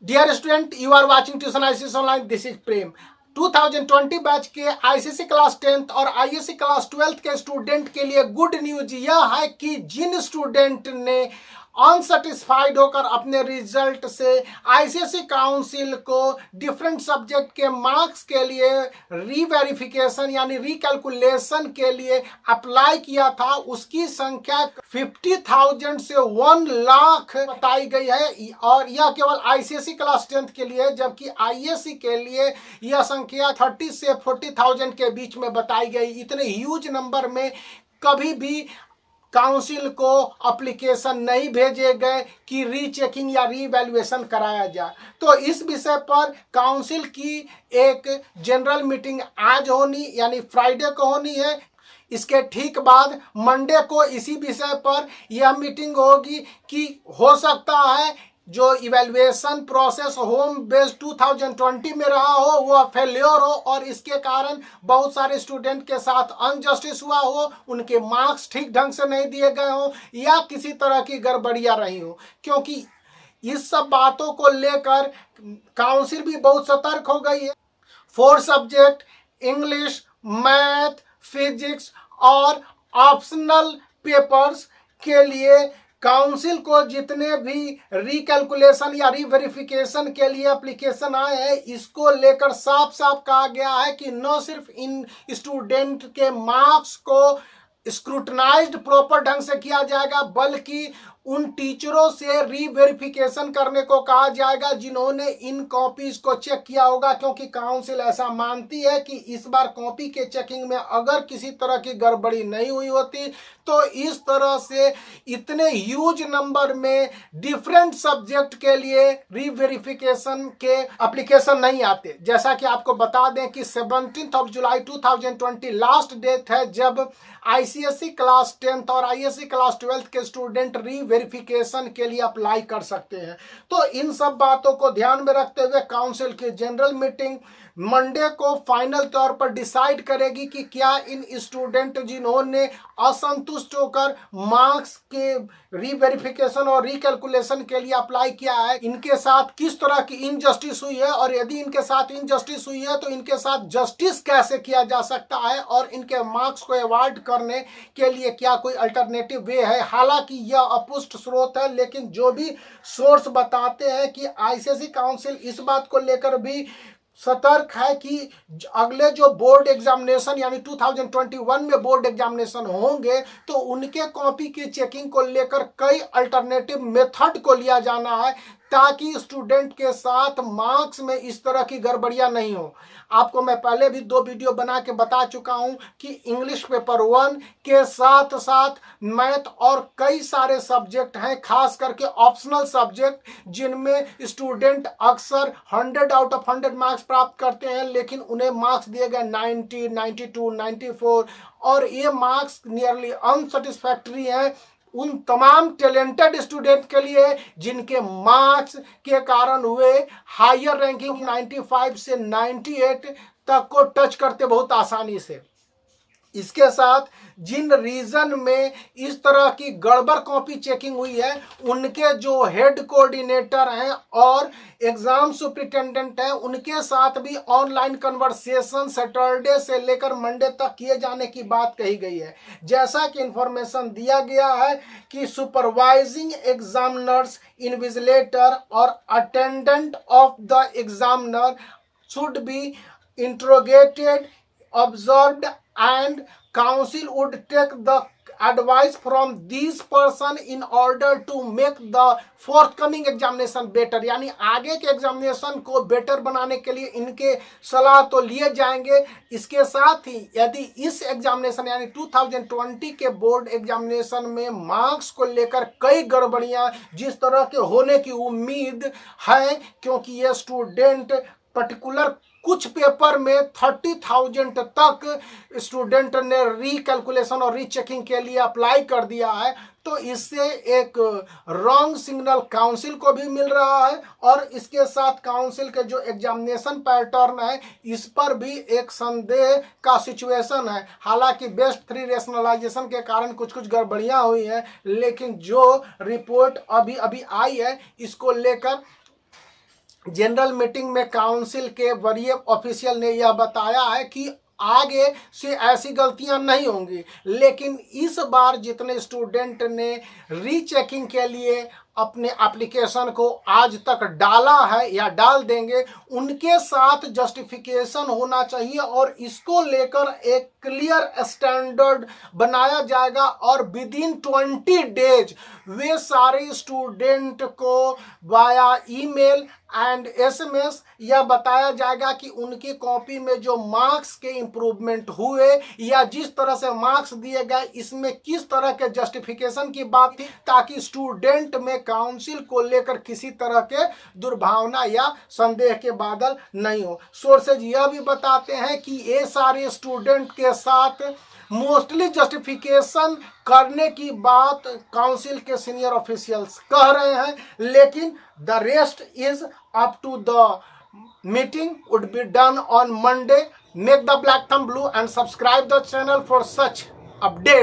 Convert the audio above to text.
Dear student, you are watching tuition ICSE online. This is Prem. 2020 batch के ICSE class 10th और ISC class 12th के student के लिए good news यह है कि जिन स्टूडेंट ने अनसेटिस्फाइड होकर अपने रिजल्ट से आईसीएसई काउंसिल को डिफरेंट सब्जेक्ट के मार्क्स के लिए रीवेरिफिकेशन यानी रिकैलकुलेशन के लिए अप्लाई किया था, उसकी संख्या 50,000 से 1 लाख बताई गई है। और यह केवल आईसीएसई क्लास 10th के लिए, जबकि आईएससी के लिए यह संख्या 30 से 40,000 के बीच में बताई गई। इतने ह्यूज नंबर में कभी भी काउंसिल को एप्लीकेशन नहीं भेजे गए कि रीचेकिंग या रीवैल्यूएशन कराया जाए। तो इस विषय पर काउंसिल की एक जनरल मीटिंग आज होनी यानी फ्राइडे को होनी है। इसके ठीक बाद मंडे को इसी विषय पर यह मीटिंग होगी कि हो सकता है जो इवैल्यूएशन प्रोसेस होम बेस्ड 2020 में रहा हो वह फेल्योर हो और इसके कारण बहुत सारे स्टूडेंट के साथ अनजस्टिस हुआ हो, उनके मार्क्स ठीक ढंग से नहीं दिए गए हो या किसी तरह की गड़बड़ियां रही हो। क्योंकि इस सब बातों को लेकर काउंसिल भी बहुत सतर्क हो गई है। 4 सब्जेक्ट इंग्लिश, मैथ, फिजिक्स और ऑप्शनल पेपर्स के लिए काउंसिल को जितने भी रिकैलकुलेशन या रीवेरिफिकेशन के लिए एप्लीकेशन आए हैं, इसको लेकर साफ साफ कहा गया है कि न सिर्फ इन स्टूडेंट के मार्क्स को स्क्रूटनाइज्ड प्रॉपर ढंग से किया जाएगा, बल्कि उन टीचरों से रीवेरिफिकेशन करने को कहा जाएगा जिन्होंने इन कॉपीज को चेक किया होगा। क्योंकि काउंसिल ऐसा मानती है कि इस बार कॉपी के चेकिंग में अगर किसी तरह की गड़बड़ी नहीं हुई होती तो इस तरह से इतने ह्यूज नंबर में डिफरेंट सब्जेक्ट के लिए रीवेरिफिकेशन के एप्लीकेशन नहीं आते। जैसा कि आपको बता दें कि 17 जुलाई 2020 लास्ट डेट है जब आईसीएसई क्लास 10th और आईएससी क्लास 12th के स्टूडेंट रीवेरिफिकेशन के लिए अप्लाई कर सकते हैं। तो इन सब बातों को ध्यान में रखते हुए काउंसिल की जनरल मीटिंग मंडे को फाइनल तौर पर डिसाइड करेगी कि क्या इन स्टूडेंट जिन्होंने असंतुष्ट होकर मार्क्स के रीवेरिफिकेशन और रिकैलकुलेशन के लिए अप्लाई किया है, इनके साथ किस तरह की इनजस्टिस हुई है और यदि इनके साथ इनजस्टिस हुई है तो इनके साथ जस्टिस कैसे किया जा सकता है और इनके मार्क्स को अवॉइड करने के लिए क्या कोई अल्टरनेटिव वे है। हालांकि यह अपुष्ट स्रोत है, लेकिन जो भी सोर्स बताते हैं कि आईसीएसई काउंसिल इस बात को लेकर भी सतर्क है कि अगले जो बोर्ड एग्जामिनेशन यानी 2021 में बोर्ड एग्जामिनेशन होंगे तो उनके कॉपी की चेकिंग को लेकर कई अल्टरनेटिव मेथड को लिया जाना है ताकि स्टूडेंट के साथ मार्क्स में इस तरह की गड़बड़ियां नहीं हो। आपको मैं पहले भी 2 वीडियो बना के बता चुका हूं कि इंग्लिश पेपर 1 के साथ साथ मैथ और कई सारे सब्जेक्ट हैं, खास करके ऑप्शनल सब्जेक्ट जिनमें स्टूडेंट अक्सर 100 आउट ऑफ 100 मार्क्स प्राप्त करते हैं, लेकिन उन्हें मार्क्स दिए गए 90, 92, 94 और ये मार्क्स नियरली अनसेटिस्फैक्ट्री हैं उन तमाम टैलेंटेड स्टूडेंट के लिए जिनके मार्क्स के कारण हुए हायर रैंकिंग 95 से 98 तक को टच करते बहुत आसानी से। इसके साथ जिन रीजन में इस तरह की गड़बड़ कॉपी चेकिंग हुई है उनके जो हेड कोऑर्डिनेटर हैं और एग्जाम सुपरिटेंडेंट हैं उनके साथ भी ऑनलाइन कन्वर्सेशन सैटरडे से लेकर मंडे तक किए जाने की बात कही गई है। जैसा कि इंफॉर्मेशन दिया गया है कि सुपरवाइजिंग एग्जामिनर्स, इन्विजिलेटर और attendant of the examiner should be interrogated, observed, and council would take the advice from these person in order to make the forthcoming examination better। यानी आगे के एग्जामिनेशन को बेटर बनाने के लिए इनके सलाह तो लिए जाएंगे। इसके साथ ही यदि इस एग्जामिनेशन यानी 2020 के बोर्ड एग्जामिनेशन में मार्क्स को लेकर कई गड़बड़ियां जिस तरह के होने की उम्मीद है, क्योंकि ये स्टूडेंट पर्टिकुलर कुछ पेपर में 30,000 तक स्टूडेंट ने रिकैलकुलेशन और रीचेकिंग के लिए अप्लाई कर दिया है, तो इससे एक रॉन्ग सिग्नल काउंसिल को भी मिल रहा है और इसके साथ काउंसिल के जो एग्जामिनेशन पैटर्न है इस पर भी एक संदेह का सिचुएशन है। हालांकि बेस्ट 3 रेशनलाइजेशन के कारण कुछ कुछ गड़बड़ियां हुई हैं, लेकिन जो रिपोर्ट अभी अभी आई है इसको लेकर जनरल मीटिंग में काउंसिल के वरीय ऑफिशियल ने यह बताया है कि आगे से ऐसी गलतियां नहीं होंगी, लेकिन इस बार जितने स्टूडेंट ने रीचेकिंग के लिए अपने एप्लीकेशन को आज तक डाला है या डाल देंगे, उनके साथ जस्टिफिकेशन होना चाहिए और इसको लेकर एक क्लियर स्टैंडर्ड बनाया जाएगा और विद इन 20 डेज वे सारे स्टूडेंट को वाया ईमेल एंड एसएमएस यह बताया जाएगा कि उनकी कॉपी में जो मार्क्स के इम्प्रूवमेंट हुए या जिस तरह से मार्क्स दिए गए इसमें किस तरह के जस्टिफिकेशन की बात थी, ताकि स्टूडेंट में काउंसिल को लेकर किसी तरह के दुर्भावना या संदेह के बादल नहीं हो। सोर्सेज यह भी बताते हैं कि ये सारे स्टूडेंट के साथ मोस्टली जस्टिफिकेशन करने की बात काउंसिल के सीनियर ऑफिशियल्स कह रहे हैं, लेकिन the rest is up to the meeting would be done on Monday. Make the black thumb blue and subscribe the channel for such updates.